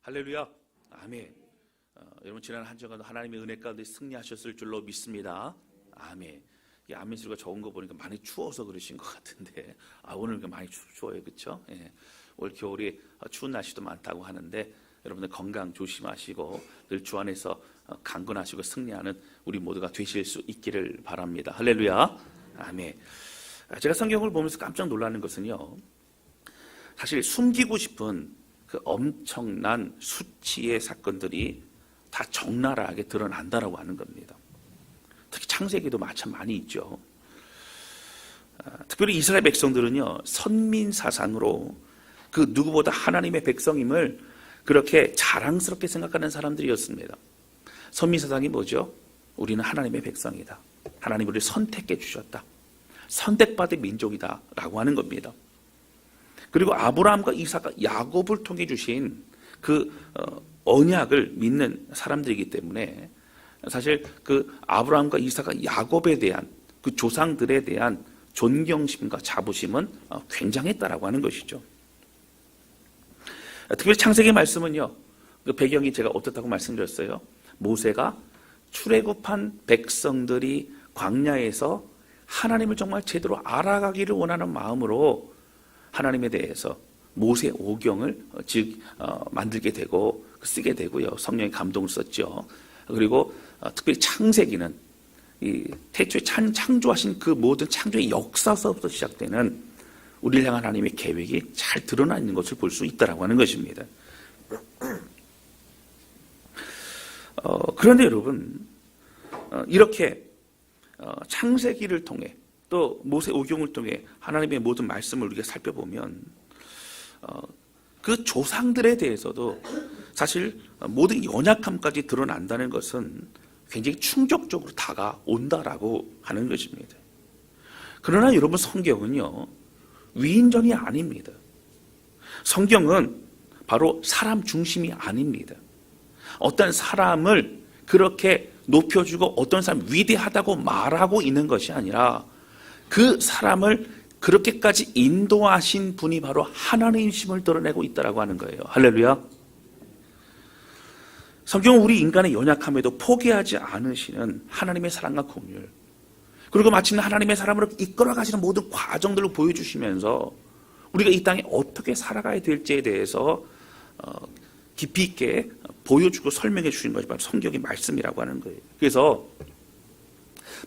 할렐루야. 아멘. 여러분 지난 한 주간 하나님의 은혜 가운데 승리하셨을 줄로 믿습니다. 아멘. 이 아멘 소리가 적은 거 보니까 많이 추워서 그러신 것 같은데 오늘 많이 추워요, 그렇죠? 예. 올 겨울이 추운 날씨도 많다고 하는데 여러분들 건강 조심하시고 늘 주 안에서 강건하시고 승리하는 우리 모두가 되실 수 있기를 바랍니다. 할렐루야. 아멘. 제가 성경을 보면서 깜짝 놀라는 것은요, 사실 숨기고 싶은 그 엄청난 수치의 사건들이 다 적나라하게 드러난다라고 하는 겁니다. 특히 창세기도 마찬 많이 있죠. 특별히 이스라엘 백성들은요, 선민사상으로 그 누구보다 하나님의 백성임을 그렇게 자랑스럽게 생각하는 사람들이었습니다. 선민사상이 뭐죠? 우리는 하나님의 백성이다. 하나님 우리를 선택해 주셨다. 선택받은 민족이다 라고 하는 겁니다. 그리고 아브라함과 이삭과 야곱을 통해 주신 그 언약을 믿는 사람들이기 때문에 사실 그 아브라함과 이삭과 야곱에 대한 그 조상들에 대한 존경심과 자부심은 굉장했다라고 하는 것이죠. 특별히 창세기 말씀은요, 그 배경이 제가 어떻다고 말씀드렸어요? 모세가 출애굽한 백성들이 광야에서 하나님을 정말 제대로 알아가기를 원하는 마음으로 하나님에 대해서 모세 오경을 만들게 되고 쓰게 되고요. 성령의 감동을 썼죠. 그리고 특별히 창세기는 이 태초에 창조하신 그 모든 창조의 역사서부터 시작되는 우리를 향한 하나님의 계획이 잘 드러나 있는 것을 볼 수 있다라고 하는 것입니다. 그런데 여러분, 이렇게 창세기를 통해 또 모세 오경을 통해 하나님의 모든 말씀을 우리가 살펴보면 그 조상들에 대해서도 사실 모든 연약함까지 드러난다는 것은 굉장히 충격적으로 다가온다라고 하는 것입니다. 그러나 여러분, 성경은요, 위인전이 아닙니다. 성경은 바로 사람 중심이 아닙니다. 어떤 사람을 그렇게 높여주고 어떤 사람 위대하다고 말하고 있는 것이 아니라 그 사람을 그렇게까지 인도하신 분이 바로 하나님이심을 드러내고 있다고 하는 거예요. 할렐루야. 성경은 우리 인간의 연약함에도 포기하지 않으시는 하나님의 사랑과 긍휼, 그리고 마침내 하나님의 사람으로 이끌어가시는 모든 과정들을 보여주시면서 우리가 이 땅에 어떻게 살아가야 될지에 대해서 깊이 있게 보여주고 설명해 주신 것이 바로 성경의 말씀이라고 하는 거예요. 그래서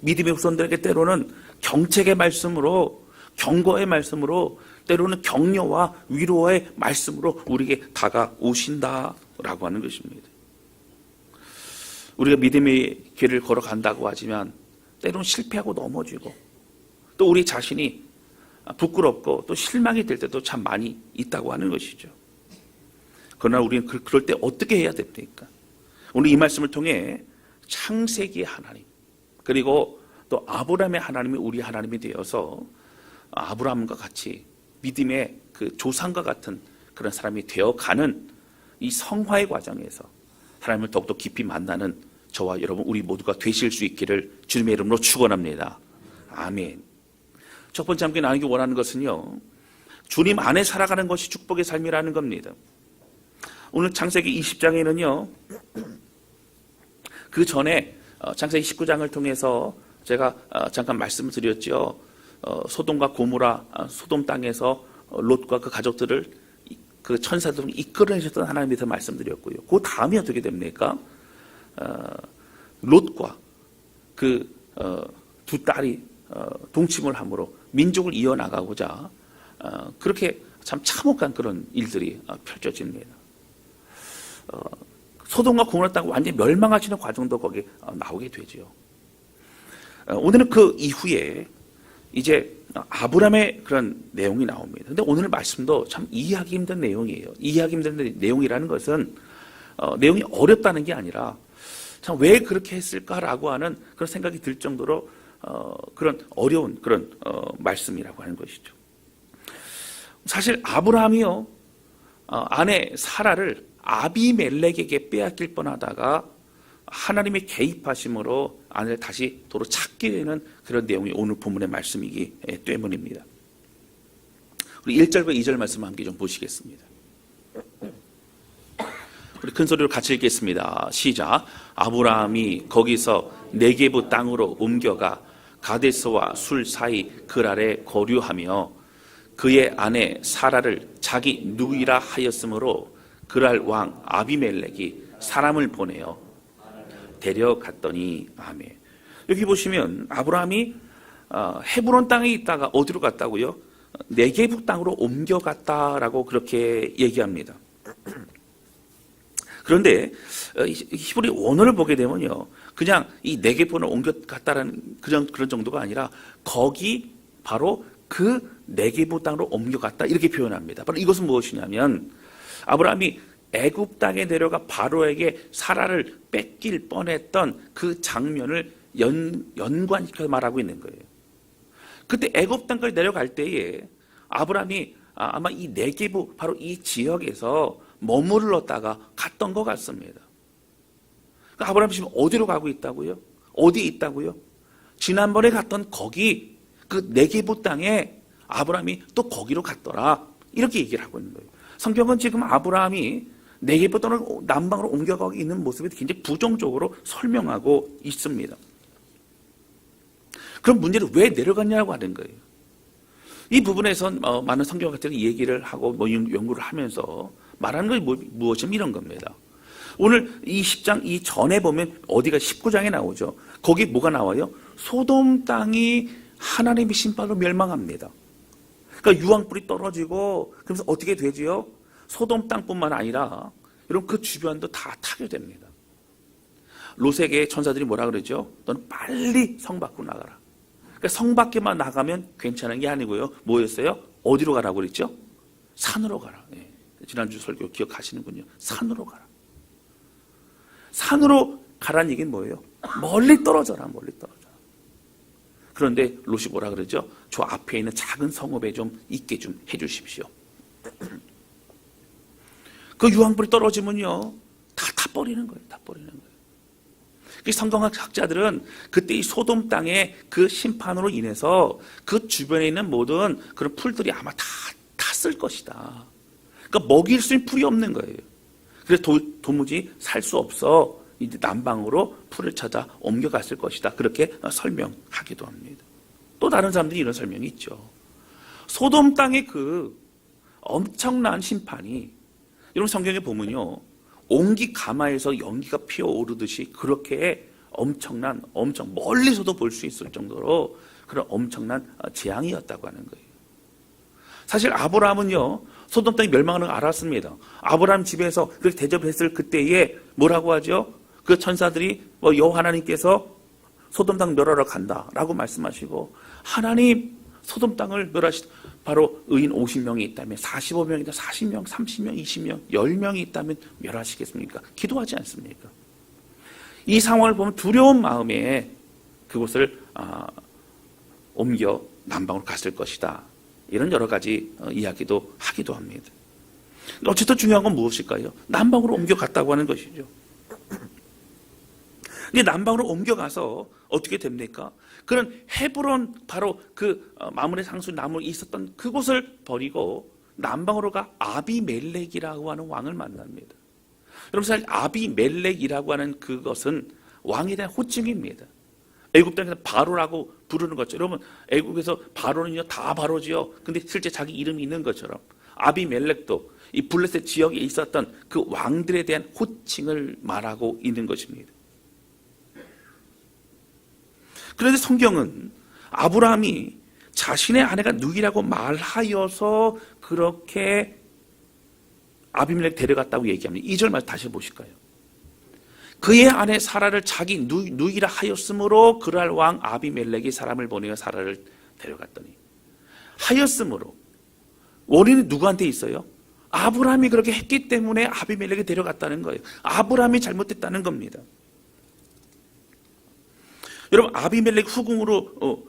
믿음의 후손들에게 때로는 경책의 말씀으로, 경고의 말씀으로, 때로는 격려와 위로의 말씀으로 우리에게 다가오신다라고 하는 것입니다. 우리가 믿음의 길을 걸어간다고 하지만 때로는 실패하고 넘어지고 또 우리 자신이 부끄럽고 또 실망이 될 때도 참 많이 있다고 하는 것이죠. 그러나 우리는 그럴 때 어떻게 해야 됩니까? 오늘 이 말씀을 통해 창세기의 하나님, 그리고 또 아브라함의 하나님이 우리 하나님이 되어서 아브라함과 같이 믿음의 그 조상과 같은 그런 사람이 되어가는 이 성화의 과정에서 하나님을 더욱더 깊이 만나는 저와 여러분 우리 모두가 되실 수 있기를 주님의 이름으로 축원합니다. 아멘. 첫 번째 함께 나누기 원하는 것은요, 주님 안에 살아가는 것이 축복의 삶이라는 겁니다. 오늘 창세기 20장에는요, 그 전에 창세기 19장을 통해서 제가 잠깐 말씀을 드렸죠. 소돔과 고모라, 소돔 땅에서 롯과 그 가족들을 그 천사들을 이끌어내셨던 하나님에 대해서 말씀드렸고요. 그 다음이 어떻게 됩니까? 롯과 그 두 딸이 동침을 함으로 민족을 이어나가고자 그렇게 참 참혹한 그런 일들이 펼쳐집니다. 소돔과 고모라 땅 완전히 멸망하시는 과정도 거기에 나오게 되죠. 오늘은 그 이후에 이제 아브라함의 그런 내용이 나옵니다. 근데 오늘 말씀도 참 이해하기 힘든 내용이에요. 이해하기 힘든 내용이라는 것은 내용이 어렵다는 게 아니라 참 왜 그렇게 했을까라고 하는 그런 생각이 들 정도로 그런 어려운 그런 말씀이라고 하는 것이죠. 사실 아브라함이요, 아내 사라를 아비멜렉에게 빼앗길 뻔하다가 하나님의 개입하심으로 아내를 다시 도로 찾게 되는 그런 내용이 오늘 본문의 말씀이기 때문입니다. 우리 1절과 2절 말씀 함께 좀 보시겠습니다. 우리 큰 소리로 같이 읽겠습니다. 시작. 아브라함이 거기서 네게부 땅으로 옮겨가 가데스와 술 사이 그랄에 거류하며 그의 아내 사라를 자기 누이라 하였으므로 그랄 왕 아비멜렉이 사람을 보내어 데려갔더니. 아멘. 여기 보시면 아브라함이 헤브론 땅에 있다가 어디로 갔다고요? 네게부 땅으로 옮겨갔다라고 그렇게 얘기합니다. 그런데 히브리 원어를 보게 되면요, 그냥 이 네게부로 옮겨갔다라는 그런 정도가 아니라 거기 바로 그 네게부 땅으로 옮겨갔다 이렇게 표현합니다. 바로 이것은 무엇이냐면 아브라함이 애굽 땅에 내려가 바로에게 사라를 뺏길 뻔했던 그 장면을 연관시켜서 말하고 있는 거예요. 그때 애굽 땅까지 내려갈 때에 아브라함이 아마 이 네게부 바로 이 지역에서 머물렀다가 갔던 것 같습니다. 그러니까 아브라함이 지금 어디로 가고 있다고요? 어디에 있다고요? 지난번에 갔던 거기 그 네게부 땅에 아브라함이 또 거기로 갔더라 이렇게 얘기를 하고 있는 거예요. 성경은 지금 아브라함이 네게부 땅으로 남방으로 옮겨가고 있는 모습이 굉장히 부정적으로 설명하고 있습니다. 그럼 문제는 왜 내려갔냐고 하는 거예요. 이 부분에선 많은 성경학자들이 얘기를 하고 연구를 하면서 말하는 것이 무엇이면 이런 겁니다. 오늘 이 10장 이 전에 보면 어디가 19장에 나오죠. 거기 뭐가 나와요? 소돔 땅이 하나님의 심판으로 멸망합니다. 그러니까 유황불이 떨어지고 그러면서 어떻게 되지요? 소돔 땅뿐만 아니라 여러분 그 주변도 다 타게 됩니다. 롯에게 천사들이 뭐라 그러죠? 너는 빨리 성 밖으로 나가라. 그러니까 성 밖에만 나가면 괜찮은 게 아니고요. 뭐였어요? 어디로 가라고 그랬죠? 산으로 가라. 네. 지난주 설교 기억하시는군요. 산으로 가라. 산으로 가라는 얘기는 뭐예요? 멀리 떨어져라. 멀리 떨어져라. 그런데 롯이 뭐라 그러죠? 저 앞에 있는 작은 성읍에 좀 있게 좀 해주십시오. 그 유황불이 떨어지면요 다 타버리는 거예요. 타버리는 거예요. 성경학 학자들은 그때 이 소돔 땅의 그 심판으로 인해서 그 주변에 있는 모든 그런 풀들이 아마 다 탔을 것이다. 그러니까 먹일 수 있는 풀이 없는 거예요. 그래서 도무지 살 수 없어 이제 남방으로 풀을 찾아 옮겨갔을 것이다. 그렇게 설명하기도 합니다. 또 다른 사람들이 이런 설명이 있죠. 소돔 땅의 그 엄청난 심판이 여러분 성경에 보면요. 옹기 가마에서 연기가 피어오르듯이 그렇게 엄청 멀리서도 볼 수 있을 정도로 그런 엄청난 재앙이었다고 하는 거예요. 사실 아브라함은요. 소돔 땅이 멸망하는 걸 알았습니다. 아브라함 집에서 그렇게 대접했을 그때에 뭐라고 하죠? 그 천사들이 여호와 하나님께서 소돔 땅 멸하러 간다라고 말씀하시고 하나님 소돔 땅을 멸하시 바로 의인 50명이 있다면 45명이다 40명 30명 20명 10명이 있다면 멸하시겠습니까? 기도하지 않습니까? 이 상황을 보면 두려운 마음에 그곳을 옮겨 남방으로 갔을 것이다. 이런 여러 가지 이야기도 하기도 합니다. 어쨌든 중요한 건 무엇일까요? 남방으로 옮겨갔다고 하는 것이죠. 근데 남방으로 옮겨가서 어떻게 됩니까? 그런 헤브론 바로 그 마므레 상수 나무에 있었던 그곳을 버리고 남방으로 가 아비멜렉이라고 하는 왕을 만납니다. 여러분 사실 아비멜렉이라고 하는 그것은 왕에 대한 호칭입니다. 애굽 땅에서 바로라고 부르는 것처럼 여러분 애굽에서 바로는요 다 바로지요. 근데 실제 자기 이름이 있는 것처럼 아비멜렉도 이 블레셋 지역에 있었던 그 왕들에 대한 호칭을 말하고 있는 것입니다. 그런데 성경은 아브라함이 자신의 아내가 누이라고 말하여서 그렇게 아비멜렉 데려갔다고 얘기합니다. 2절 말 다시 보실까요? 그의 아내 사라를 자기 누이라 하였으므로 그랄 왕 아비멜렉이 사람을 보내어 사라를 데려갔더니 하였으므로 원인은 누구한테 있어요? 아브라함이 그렇게 했기 때문에 아비멜렉이 데려갔다는 거예요. 아브라함이 잘못했다는 겁니다. 여러분 아비멜렉 후궁으로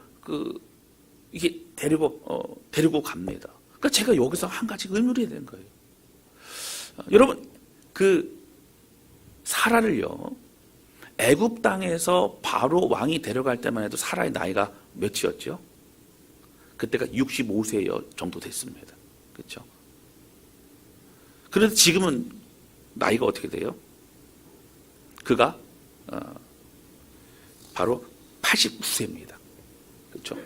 이게 데리고 갑니다. 그러니까 제가 여기서 한 가지 의문이 되는 거예요. 여러분 그 사라를요 애굽 땅에서 바로 왕이 데려갈 때만 해도 사라의 나이가 몇이었죠? 그때가 65세 정도 됐습니다. 그렇죠? 그런데 지금은 나이가 어떻게 돼요? 그가 바로 89세입니다. 그렇죠?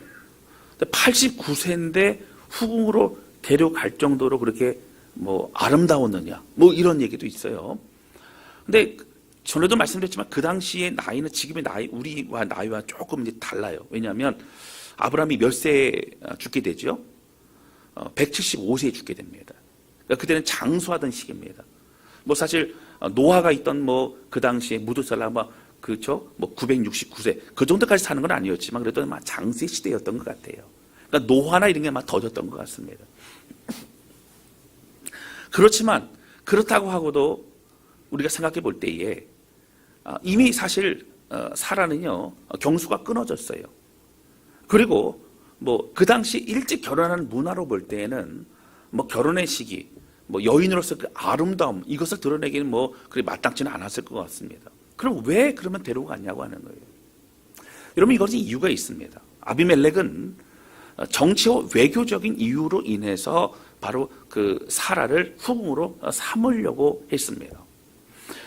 89세인데 후궁으로 데려갈 정도로 그렇게 뭐 아름다웠느냐, 뭐 이런 얘기도 있어요. 근데 전에도 말씀드렸지만 그 당시의 나이는 지금의 나이, 우리와 나이와 조금 이제 달라요. 왜냐하면 아브라함이 몇 세에 죽게 되죠? 175세에 죽게 됩니다. 그러니까 그때는 장수하던 시기입니다. 뭐 사실 노아가 있던 뭐 그 당시에 무드살라 그렇죠? 뭐 969세 그 정도까지 사는 건 아니었지만 그래도 막 장세 시대였던 것 같아요. 그러니까 노화나 이런 게 막 더졌던 것 같습니다. 그렇지만 그렇다고 하고도 우리가 생각해 볼 때에 이미 사실 사라는요 경수가 끊어졌어요. 그리고 뭐 그 당시 일찍 결혼하는 문화로 볼 때에는 뭐 결혼의 시기, 뭐 여인으로서 그 아름다움 이것을 드러내기는 뭐 그리 마땅치는 않았을 것 같습니다. 그럼 왜 그러면 데리고 갔냐고 하는 거예요. 여러분 이것은 이유가 있습니다. 아비멜렉은 정치와 외교적인 이유로 인해서 바로 그 사라를 후궁으로 삼으려고 했습니다.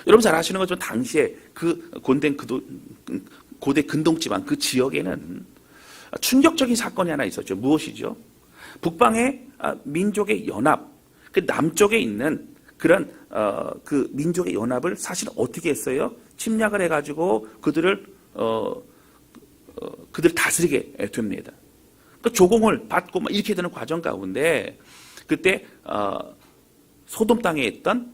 여러분 잘 아시는 것처럼 당시에 그 고대 근동지방 그 지역에는 충격적인 사건이 하나 있었죠. 무엇이죠? 북방의 민족의 연합, 그 남쪽에 있는 그런 그 민족의 연합을 사실 어떻게 했어요? 침략을 해가지고 그들을 다스리게 됩니다. 그 조공을 받고 이렇게 되는 과정 가운데 그때 소돔 땅에 있던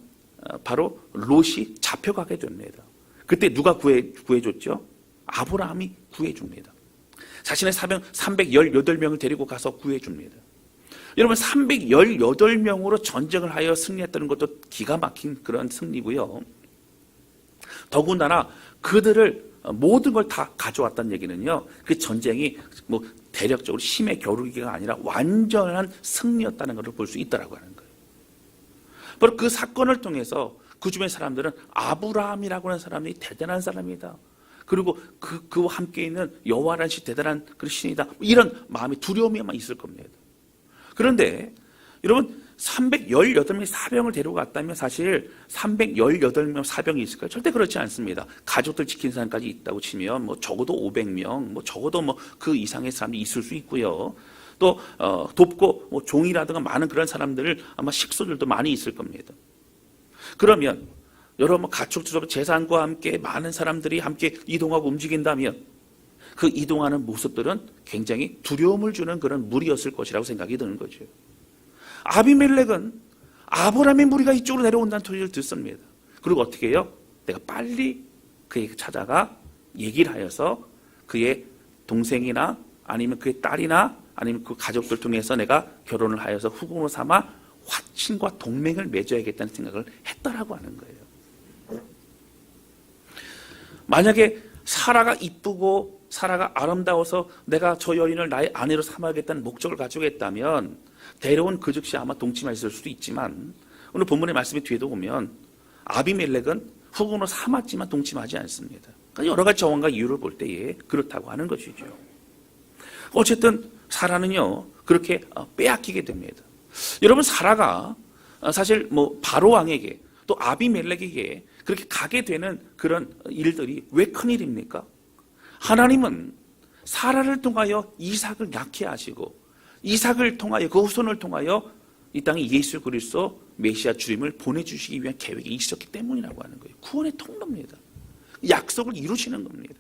바로 롯이 잡혀가게 됩니다. 그때 누가 구해줬죠? 아브라함이 구해줍니다. 자신의 사병 318명을 데리고 가서 구해줍니다. 여러분 318명으로 전쟁을 하여 승리했다는 것도 기가 막힌 그런 승리고요. 더군다나 그들을 모든 걸 다 가져왔다는 얘기는요. 그 전쟁이 뭐 대략적으로 힘의 겨루기가 아니라 완전한 승리였다는 것을 볼 수 있다라고 하는 거예요. 바로 그 사건을 통해서 그 주변 사람들은 아브라함이라고 하는 사람이 대단한 사람이다. 그리고 그와 함께 있는 여호와라는 신 대단한 그 신이다. 이런 마음이 두려움이 아마 있을 겁니다. 그런데 여러분 318명의 사병을 데려갔다면 사실 318명 사병이 있을까요? 절대 그렇지 않습니다. 가족들 지키는 사람까지 있다고 치면 뭐 적어도 500명, 뭐 적어도 뭐 그 이상의 사람이 있을 수 있고요. 또 돕고 뭐 종이라든가 많은 그런 사람들 아마 식소들도 많이 있을 겁니다. 그러면 여러분 가축적 재산과 함께 많은 사람들이 함께 이동하고 움직인다면 그 이동하는 모습들은 굉장히 두려움을 주는 그런 무리였을 것이라고 생각이 드는 거죠. 아비멜렉은 아브라함의 무리가 이쪽으로 내려온다는 소리를 듣습니다. 그리고 어떻게 해요? 내가 빨리 그에게 찾아가 얘기를 하여서 그의 동생이나 아니면 그의 딸이나 아니면 그 가족들 통해서 내가 결혼을 하여서 후궁으로 삼아 화친과 동맹을 맺어야겠다는 생각을 했다라고 하는 거예요. 만약에 사라가 이쁘고 사라가 아름다워서 내가 저 여인을 나의 아내로 삼아야겠다는 목적을 가지고 했다면 데려온 그 즉시 아마 동침했을 수도 있지만 오늘 본문의 말씀이 뒤에도 보면 아비멜렉은 후궁으로 삼았지만 동침하지 않습니다. 그러니까 여러 가지 정황과 이유를 볼 때에 그렇다고 하는 것이죠. 어쨌든 사라는요 그렇게 빼앗기게 됩니다. 여러분 사라가 사실 뭐 바로 왕에게 또 아비멜렉에게 그렇게 가게 되는 그런 일들이 왜 큰일입니까? 하나님은 사라를 통하여 이삭을 낳게 하시고 이삭을 통하여 그 후손을 통하여 이 땅에 예수 그리스도 메시아 주님을 보내주시기 위한 계획이 있었기 때문이라고 하는 거예요. 구원의 통로입니다. 약속을 이루시는 겁니다.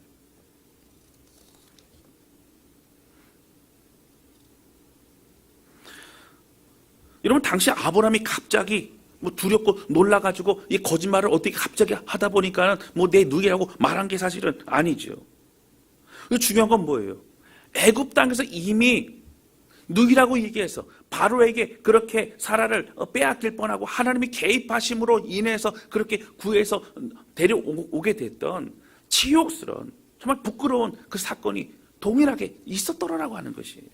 여러분 당시 아브라함이 갑자기 뭐 두렵고 놀라가지고 이 거짓말을 어떻게 갑자기 하다 보니까 뭐 내 누이라고 말한 게 사실은 아니죠. 중요한 건 뭐예요? 애굽 땅에서 이미 누이라고 얘기해서 바로에게 그렇게 사라를 빼앗길 뻔하고 하나님이 개입하심으로 인해서 그렇게 구해서 데려오게 됐던 치욕스러운 정말 부끄러운 그 사건이 동일하게 있었더라라고 하는 것이에요.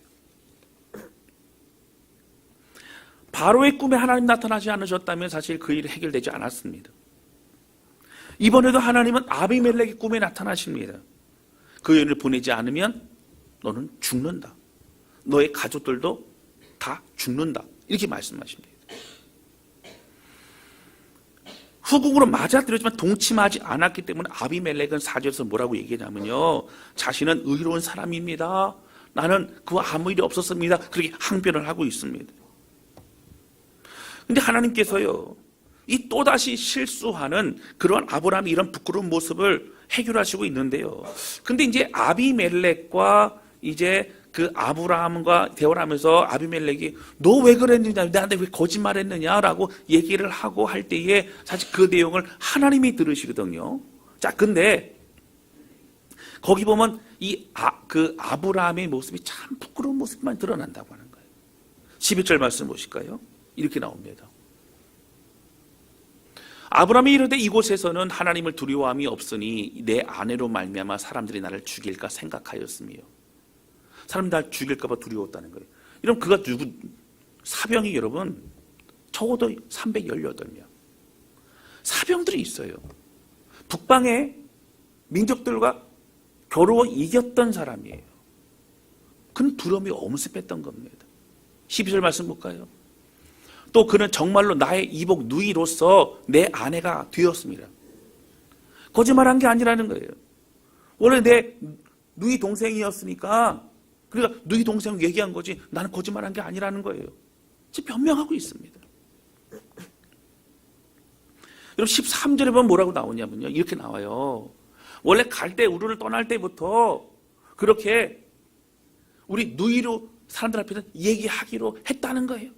바로의 꿈에 하나님 나타나지 않으셨다면 사실 그 일이 해결되지 않았습니다. 이번에도 하나님은 아비멜렉의 꿈에 나타나십니다. 그 여인을 보내지 않으면 너는 죽는다. 너의 가족들도 다 죽는다. 이렇게 말씀하십니다. 후궁으로 맞아들였지만 동침하지 않았기 때문에 아비멜렉은 4절에서 뭐라고 얘기하냐면요, 자신은 의로운 사람입니다, 나는 그와 아무 일이 없었습니다, 그렇게 항변을 하고 있습니다. 근데 하나님께서요, 이 또다시 실수하는 그런 아브라함의 이런 부끄러운 모습을 해결하시고 있는데요. 근데 이제 아비멜렉과 이제 그 아브라함과 대화를 하면서 아비멜렉이 너 왜 그랬느냐, 나한테 왜 거짓말했느냐라고 얘기를 하고 할 때에 사실 그 내용을 하나님이 들으시거든요. 자, 근데 거기 보면 그 아브라함의 모습이 참 부끄러운 모습만 드러난다고 하는 거예요. 11절 말씀 보실까요? 이렇게 나옵니다. 아브라함이 이르되 이곳에서는 하나님을 두려워함이 없으니 내 아내로 말미암아 사람들이 나를 죽일까 생각하였으며, 사람들이 나를 죽일까 봐 두려웠다는 거예요. 이러면 그가 누구? 사병이 여러분 적어도 318명 사병들이 있어요. 북방의 민족들과 겨루어 이겼던 사람이에요. 그는 두려움이 엄습했던 겁니다. 12절 말씀 볼까요? 또 그는 정말로 나의 이복 누이로서 내 아내가 되었습니다. 거짓말한 게 아니라는 거예요. 원래 내 누이 동생이었으니까, 그러니까 누이 동생 얘기한 거지 나는 거짓말한 게 아니라는 거예요. 지금 변명하고 있습니다. 여러분 13절에 보면 뭐라고 나오냐면요, 이렇게 나와요. 원래 갈 때, 우리를 떠날 때부터 그렇게 우리 누이로 사람들 앞에서 얘기하기로 했다는 거예요.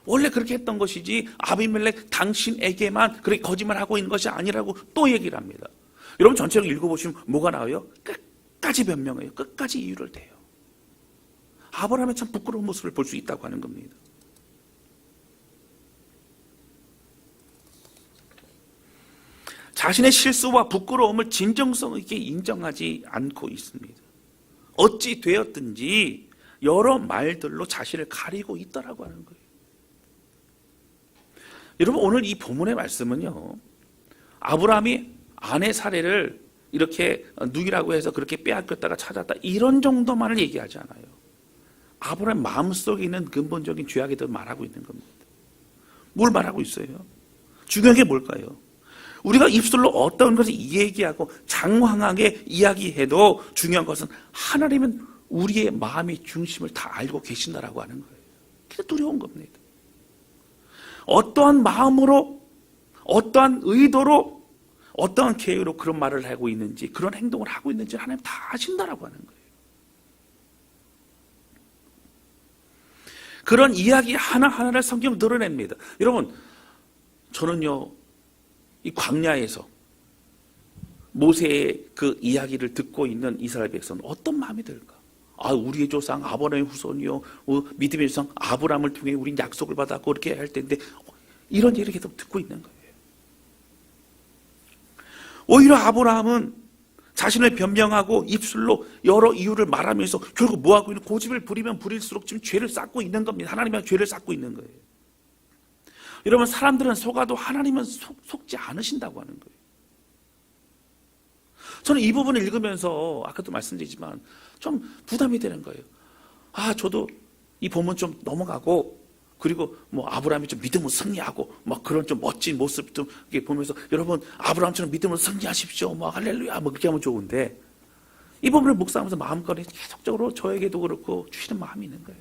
원래 그렇게 했던 것이지 아비멜렉 당신에게만 그렇게 거짓말하고 있는 것이 아니라고 또 얘기를 합니다. 여러분 전체를 읽어보시면 뭐가 나와요? 끝까지 변명해요. 끝까지 이유를 대요. 아브라함의 참 부끄러운 모습을 볼 수 있다고 하는 겁니다. 자신의 실수와 부끄러움을 진정성 있게 인정하지 않고 있습니다. 어찌 되었든지 여러 말들로 자신을 가리고 있다라고 하는 거예요. 여러분 오늘 이 본문의 말씀은요, 아브라함이 아내 사례를 이렇게 누이라고 해서 그렇게 빼앗겼다가 찾았다 이런 정도만을 얘기하지 않아요. 아브라함 마음속에 있는 근본적인 죄악에 대해 말하고 있는 겁니다. 뭘 말하고 있어요? 중요한 게 뭘까요? 우리가 입술로 어떤 것을 얘기하고 장황하게 이야기해도 중요한 것은 하나님은 우리의 마음의 중심을 다 알고 계신다라고 하는 거예요. 그게 두려운 겁니다. 어떠한 마음으로, 어떠한 의도로, 어떠한 계획으로 그런 말을 하고 있는지, 그런 행동을 하고 있는지 하나님 다 아신다라고 하는 거예요. 그런 이야기 하나하나를 성경 드러냅니다. 여러분, 저는요, 이 광야에서 모세의 그 이야기를 듣고 있는 이스라엘 백성은 어떤 마음이 들까? 아, 우리의 조상 아브라함의 후손이요, 믿음의 조상 아브라함을 통해 우린 약속을 받았고 그렇게 할 텐데, 이런 얘기를 계속 듣고 있는 거예요. 오히려 아브라함은 자신을 변명하고 입술로 여러 이유를 말하면서 결국 뭐하고 있는, 고집을 부리면 부릴수록 지금 죄를 쌓고 있는 겁니다. 하나님의 죄를 쌓고 있는 거예요. 여러분, 사람들은 속아도 하나님은 속지 않으신다고 하는 거예요. 저는 이 부분을 읽으면서 아까도 말씀드리지만 좀 부담이 되는 거예요. 아, 저도 이 본문 좀 넘어가고, 그리고 뭐 아브라함이 좀 믿음으로 승리하고 막 그런 좀 멋진 모습 좀 이렇게 보면서, 여러분 아브라함처럼 믿음으로 승리하십시오, 뭐 할렐루야, 뭐 그렇게 하면 좋은데, 이 부분을 묵상하면서 마음껏 계속적으로 저에게도 그렇고 주시는 마음이 있는 거예요.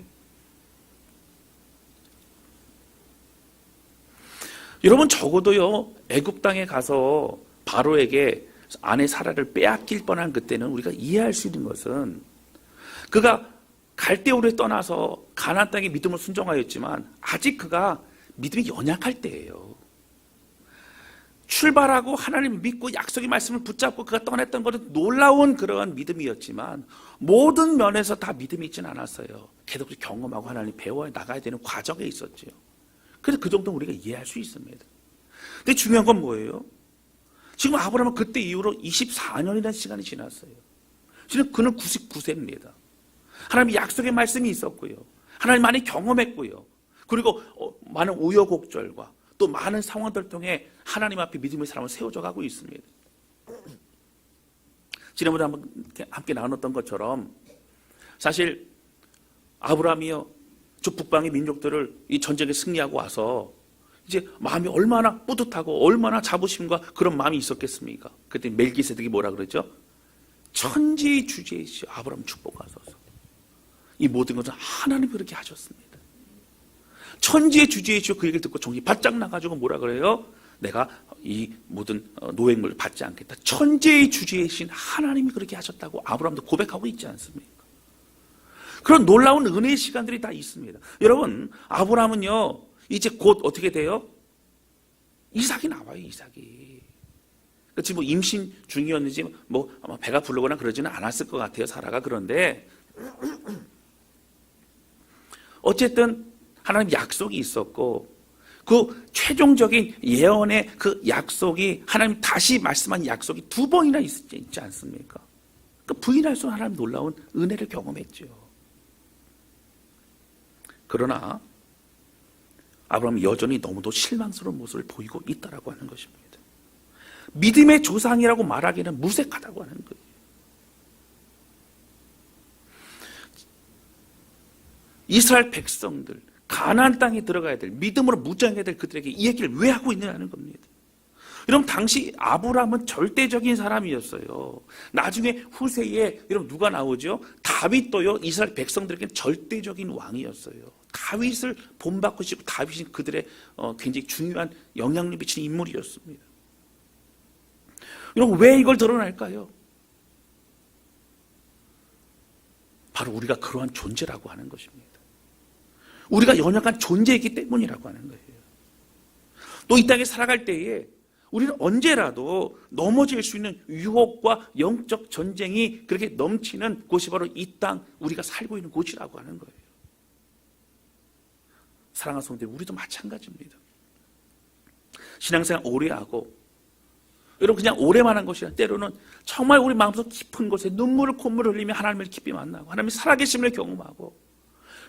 여러분, 적어도요, 애굽 땅에 가서 바로에게 아내 사라를 빼앗길 뻔한 그때는 우리가 이해할 수 있는 것은, 그가 갈대우를 떠나서 가나안 땅에 믿음을 순종하였지만 아직 그가 믿음이 연약할 때예요. 출발하고 하나님 믿고 약속의 말씀을 붙잡고 그가 떠났던 것은 놀라운 그러한 믿음이었지만 모든 면에서 다 믿음이 있지는 않았어요. 계속 경험하고 하나님 배워 나가야 되는 과정에 있었죠. 그래서 그 정도는 우리가 이해할 수 있습니다. 근데 중요한 건 뭐예요? 지금 아브라함은 그때 이후로 24년이라는 시간이 지났어요. 지금 그는 99세입니다. 하나님의 약속의 말씀이 있었고요, 하나님 많이 경험했고요, 그리고 많은 우여곡절과 또 많은 상황들을 통해 하나님 앞에 믿음의 사람을 세워져 가고 있습니다. 지난번에 함께 나눴던 것처럼 사실 아브라함이요, 저 북방의 민족들을 이 전쟁에 승리하고 와서 이제 마음이 얼마나 뿌듯하고 얼마나 자부심과 그런 마음이 있었겠습니까? 그때 멜기세덱이 뭐라 그러죠? 천지의 주제이시여 아브라함 축복하소서. 이 모든 것은 하나님이 그렇게 하셨습니다. 천지의 주제이시여 그 얘기를 듣고 정신이 바짝 나가지고 뭐라 그래요? 내가 이 모든 노획물을 받지 않겠다. 천지의 주제이신 하나님이 그렇게 하셨다고 아브라함도 고백하고 있지 않습니까? 그런 놀라운 은혜의 시간들이 다 있습니다. 여러분, 아브라함은요 이제 곧 어떻게 돼요? 이삭이 나와요. 이삭이. 지금 뭐 임신 중이었는지 뭐 아마 배가 부르거나 그러지는 않았을 것 같아요. 사라가. 그런데 어쨌든 하나님 약속이 있었고 그 최종적인 예언의 그 약속이 하나님 다시 말씀한 약속이 2번이나 있지 않습니까? 그 부인할 수 없는 하나님 놀라운 은혜를 경험했죠. 그러나 아브라함은 여전히 너무도 실망스러운 모습을 보이고 있다라고 하는 것입니다. 믿음의 조상이라고 말하기는 무색하다고 하는 거예요. 이스라엘 백성들, 가나안 땅에 들어가야 될, 믿음으로 무장해야 될 그들에게 이 얘기를 왜 하고 있느냐는 겁니다. 여러분, 당시 아브라함은 절대적인 사람이었어요. 나중에 후세에 여러분 누가 나오죠? 다윗도요 이스라엘 백성들에게는 절대적인 왕이었어요. 다윗을 본받고 싶고 다윗이 그들의 굉장히 중요한 영향력 미치는 인물이었습니다. 여러분, 왜 이걸 드러낼까요? 바로 우리가 그러한 존재라고 하는 것입니다. 우리가 연약한 존재이기 때문이라고 하는 거예요. 또 이 땅에 살아갈 때에 우리는 언제라도 넘어질 수 있는 유혹과 영적 전쟁이 그렇게 넘치는 곳이 바로 이 땅, 우리가 살고 있는 곳이라고 하는 거예요. 사랑하는 성도들, 우리도 마찬가지입니다. 신앙생활 오래 하고 여러분 그냥 오래만 한 것이 아니라 때로는 정말 우리 마음속 깊은 곳에 눈물을 콧물을 흘리며 하나님을 깊이 만나고 하나님의 살아계심을 경험하고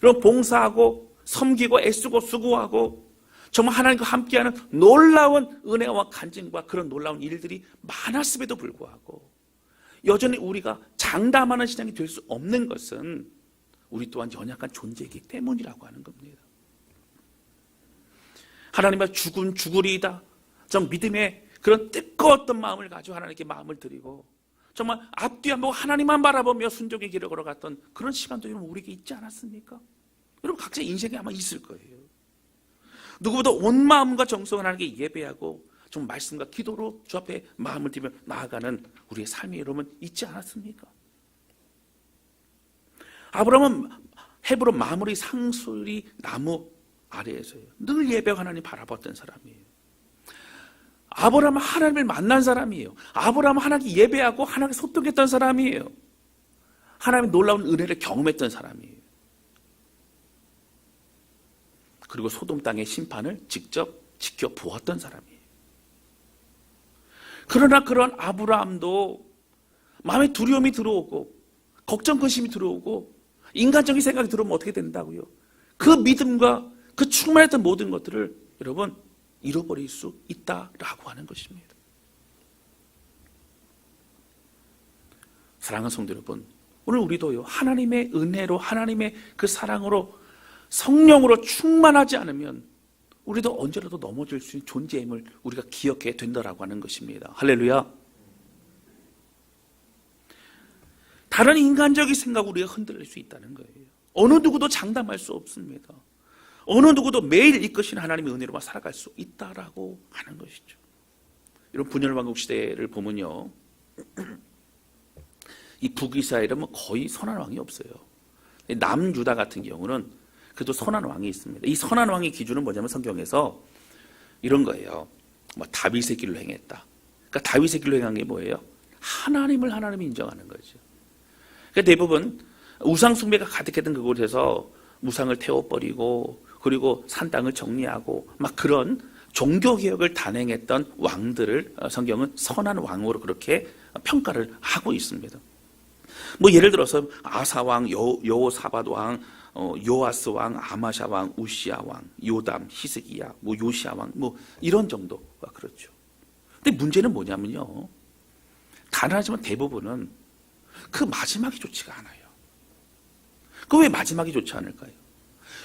여러분 봉사하고 섬기고 애쓰고 수고하고 정말 하나님과 함께하는 놀라운 은혜와 간증과 그런 놀라운 일들이 많았음에도 불구하고 여전히 우리가 장담하는 신앙이 될 수 없는 것은 우리 또한 연약한 존재이기 때문이라고 하는 겁니다. 하나님의 죽은 죽으리이다. 좀 믿음의 그런 뜨거웠던 마음을 가지고 하나님께 마음을 드리고 정말 앞뒤 안 보고 하나님만 바라보며 순종의 길을 걸어갔던 그런 시간도 여러분 우리에게 있지 않았습니까? 여러분 각자 인생에 아마 있을 거예요. 누구보다 온 마음과 정성을 하나님께 예배하고 좀 말씀과 기도로 주 앞에 마음을 드리며 나아가는 우리의 삶이 여러분 있지 않았습니까? 아브라함은 헤브론 마므리 상수리 나무 아래에서요 늘 예배하고 하나님 바라봤던 사람이에요. 아브라함은 하나님을 만난 사람이에요. 아브라함은 하나님께 예배하고 하나님께 소통했던 사람이에요. 하나님의 놀라운 은혜를 경험했던 사람이에요. 그리고 소돔 땅의 심판을 직접 지켜보았던 사람이에요. 그러나 그런 아브라함도 마음에 두려움이 들어오고 걱정 근심이 들어오고 인간적인 생각이 들어오면 어떻게 된다고요? 그 믿음과 그 충만했던 모든 것들을 여러분 잃어버릴 수 있다라고 하는 것입니다. 사랑하는 성도 여러분, 오늘 우리도요 하나님의 은혜로 하나님의 그 사랑으로 성령으로 충만하지 않으면 우리도 언제라도 넘어질 수 있는 존재임을 우리가 기억해야 된다라고 하는 것입니다. 할렐루야. 다른 인간적인 생각으로 우리가 흔들릴 수 있다는 거예요. 어느 누구도 장담할 수 없습니다. 어느 누구도 매일 이끄시는 하나님의 은혜로만 살아갈 수 있다라고 하는 것이죠. 이런 분열왕국 시대를 보면요, 이 북이스라엘은 거의 선한 왕이 없어요. 남유다 같은 경우는 그래도 선한 왕이 있습니다. 이 선한 왕의 기준은 뭐냐면 성경에서 이런 거예요. 뭐 다윗의 길로 행했다. 그러니까 다윗의 길로 행한 게 뭐예요? 하나님이 인정하는 거죠. 그러니까 대부분 우상 숭배가 가득했던 그곳에서 우상을 태워버리고 그리고 산 땅을 정리하고 막 그런 종교개혁을 단행했던 왕들을 성경은 선한 왕으로 그렇게 평가를 하고 있습니다. 뭐 예를 들어서 아사왕, 여호사밧 왕, 요아스 왕, 아마샤 왕, 우시야 왕, 요담, 히스기야, 뭐 요시야 왕, 뭐 이런 정도가 그렇죠. 근데 문제는 뭐냐면요, 가난하지만 대부분은 그 마지막이 좋지가 않아요. 그 왜 마지막이 좋지 않을까요?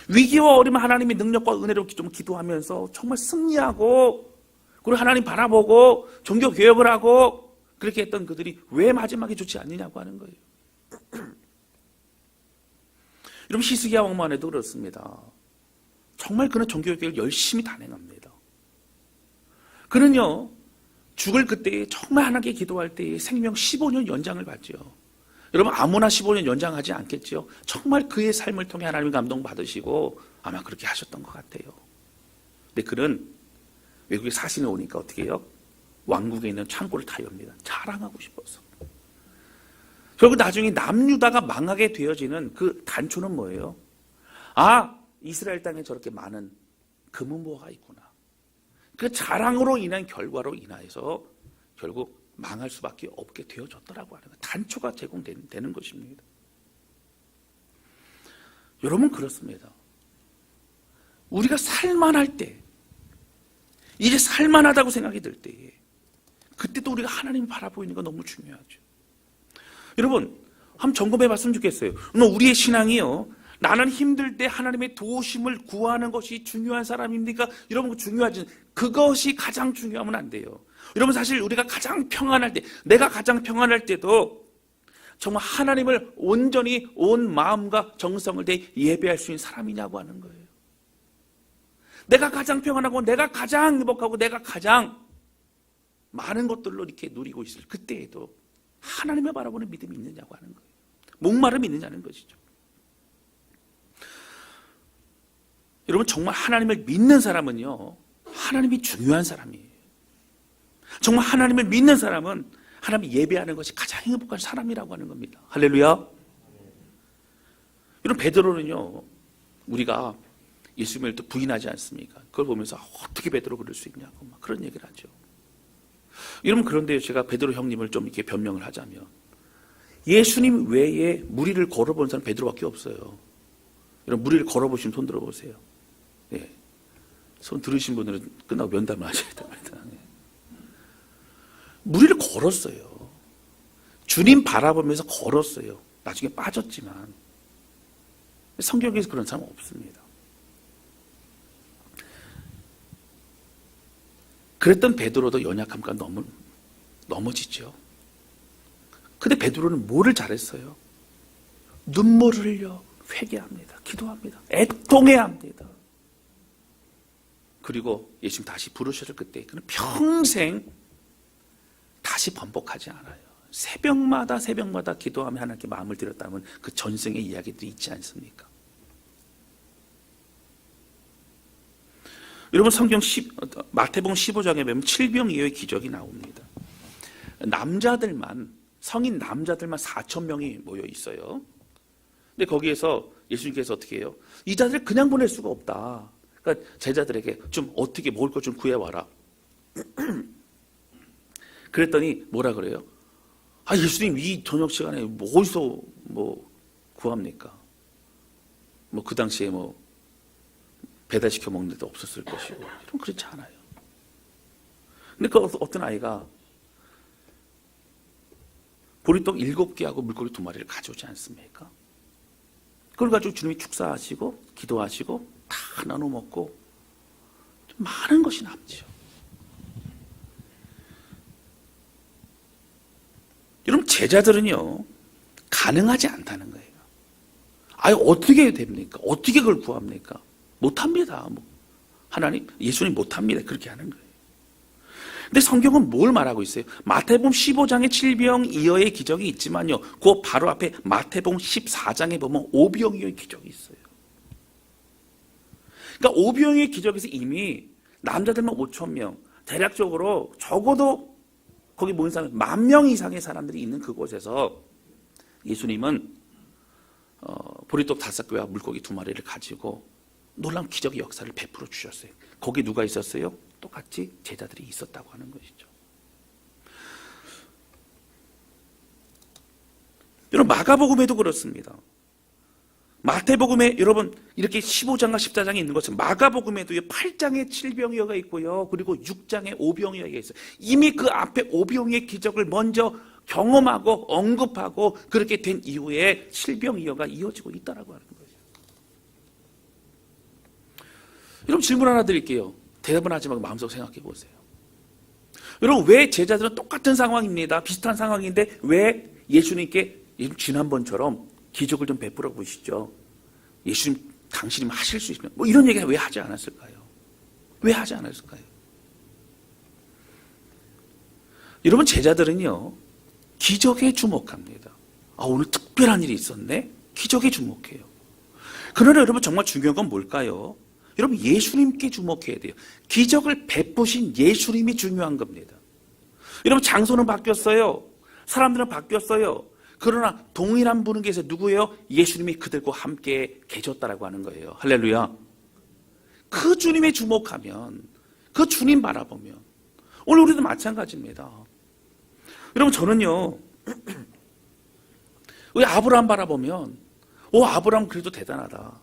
위기와 어려움 하나님의 능력과 은혜로 좀 기도하면서 정말 승리하고, 그리고 하나님 바라보고 종교 개혁을 하고 그렇게 했던 그들이 왜 마지막에 좋지 않느냐고 하는 거예요. 여러분, 히스기야 왕만 해도 그렇습니다. 정말 그는 종교 개혁을 열심히 단행합니다. 그는요, 죽을 그때에 정말 하나님께 기도할 때에 생명 15년 연장을 받죠. 여러분, 아무나 15년 연장하지 않겠죠. 정말 그의 삶을 통해 하나님 감동 받으시고 아마 그렇게 하셨던 것 같아요. 근데 그는 외국에 사신에 오니까 어떻게 해요? 왕국에 있는 창고를 다 엽니다. 자랑하고 싶어서. 결국 나중에 남유다가 망하게 되어지는 그 단초는 뭐예요? 아, 이스라엘 땅에 저렇게 많은 금은보화가 있구나. 그 자랑으로 인한 결과로 인하여서 결국 망할 수밖에 없게 되어졌더라고 하는 거예요. 단초가 제공되는 것입니다. 여러분, 그렇습니다. 우리가 살만할 때, 이제 살만하다고 생각이 들 때에, 그때도 우리가 하나님을 바라보이는 거 너무 중요하죠. 여러분, 한번 점검해 봤으면 좋겠어요. 우리의 신앙이요, 나는 힘들 때 하나님의 도우심을 구하는 것이 중요한 사람입니까? 여러분, 중요하지. 그것이 가장 중요하면 안 돼요. 여러분, 사실 우리가 가장 평안할 때, 내가 가장 평안할 때도 정말 하나님을 온전히 온 마음과 정성을 다해 예배할 수 있는 사람이냐고 하는 거예요. 내가 가장 평안하고 내가 가장 행복하고 내가 가장 많은 것들로 이렇게 누리고 있을 그때에도 하나님을 바라보는 믿음이 있느냐고 하는 거예요. 목마름이 있느냐는 것이죠. 여러분, 정말 하나님을 믿는 사람은요, 하나님이 중요한 사람이에요. 정말 하나님을 믿는 사람은 하나님을 예배하는 것이 가장 행복한 사람이라고 하는 겁니다. 할렐루야. 여러분, 베드로는요, 우리가 예수님을 또 부인하지 않습니까? 그걸 보면서 어떻게 베드로 그럴 수 있냐고 막 그런 얘기를 하죠. 여러분, 그런데 제가 베드로 형님을 좀 이렇게 변명을 하자면, 예수님 외에 무리를 걸어본 사람 베드로밖에 없어요. 여러분, 무리를 걸어보시면 손 들어보세요. 예. 손 들으신 분들은 끝나고 면담을 하셔야 됩니다. 예. 무리를 걸었어요. 주님 바라보면서 걸었어요. 나중에 빠졌지만 성경에서 그런 사람 없습니다. 그랬던 베드로도 연약함과 넘어지죠. 근데 베드로는 뭐를 잘했어요? 눈물을 흘려 회개합니다. 기도합니다. 애통해야 합니다. 그리고 예수님 다시 부르셨을 그때 그는 평생 다시 번복하지 않아요. 새벽마다 기도하며 하나님께 마음을 드렸다면 그 전생의 이야기들이 있지 않습니까? 여러분, 마태복음 15장에 보면 칠병이어의 기적이 나옵니다. 성인 남자들만 4,000명이 모여 있어요. 근데 거기에서 예수님께서 어떻게 해요? 이 자들을 그냥 보낼 수가 없다. 그러니까 제자들에게 좀 어떻게 먹을 것 좀 구해와라. 그랬더니 뭐라 그래요? 아, 예수님 이 저녁 시간에 어디서 구합니까? 그 당시에 배달시켜 먹는 데도 없었을 것이고, 이런 그렇지 않아요. 근데 그 어떤 아이가 보리떡 7개하고 물고기 2마리를 가져오지 않습니까? 그걸 가지고 주님이 축사하시고 기도하시고 다 나눠 먹고 좀 많은 것이 남죠. 여러분, 제자들은요, 가능하지 않다는 거예요. 아유, 어떻게 됩니까? 어떻게 그걸 구합니까? 못합니다. 하나님, 예수님 못합니다. 그렇게 하는 거예요. 근데 성경은 뭘 말하고 있어요? 마태복음 15장에 칠병이어의 기적이 있지만요, 그 바로 앞에 마태복음 14장에 보면 오병이어의 기적이 있어요. 그러니까 오병이어의 기적에서 이미 남자들만 5,000명, 대략적으로 적어도 거기 모인 사람 10,000명 이상의 사람들이 있는 그곳에서 예수님은 보리떡 5개와 물고기 2마리를 가지고 놀라운 기적의 역사를 베풀어 주셨어요. 거기 누가 있었어요? 똑같이 제자들이 있었다고 하는 것이죠. 여러분, 마가복음에도 그렇습니다. 마태복음에 여러분 이렇게 15장과 14장에 있는 것은 마가복음에도 8장에 칠병이어가 있고요, 그리고 6장에 오병이어가 있어요. 이미 그 앞에 오병이의 기적을 먼저 경험하고 언급하고 그렇게 된 이후에 칠병이어가 이어지고 있다라고 하는 거죠. 여러분 질문 하나 드릴게요. 대답은 하지 말고 마음속으로 생각해 보세요. 여러분 왜 제자들은 똑같은 상황입니다. 비슷한 상황인데 왜 예수님께 지난번처럼 기적을 좀 베풀어 보시죠. 예수님 당신이 하실 수 있으면 뭐 이런 얘기를 왜 하지 않았을까요? 왜 하지 않았을까요? 여러분 제자들은요 기적에 주목합니다. 오늘 특별한 일이 있었네? 기적에 주목해요. 그러나 여러분 정말 중요한 건 뭘까요? 여러분 예수님께 주목해야 돼요. 기적을 베푸신 예수님이 중요한 겁니다. 여러분 장소는 바뀌었어요. 사람들은 바뀌었어요. 그러나 동일한 분은 계세요. 누구예요? 예수님이 그들과 함께 계셨다라고 하는 거예요. 할렐루야. 그 주님에 주목하면, 그 주님 바라보면 오늘 우리도 마찬가지입니다. 여러분 저는요 우리 아브라함 바라보면 아브라함 그래도 대단하다.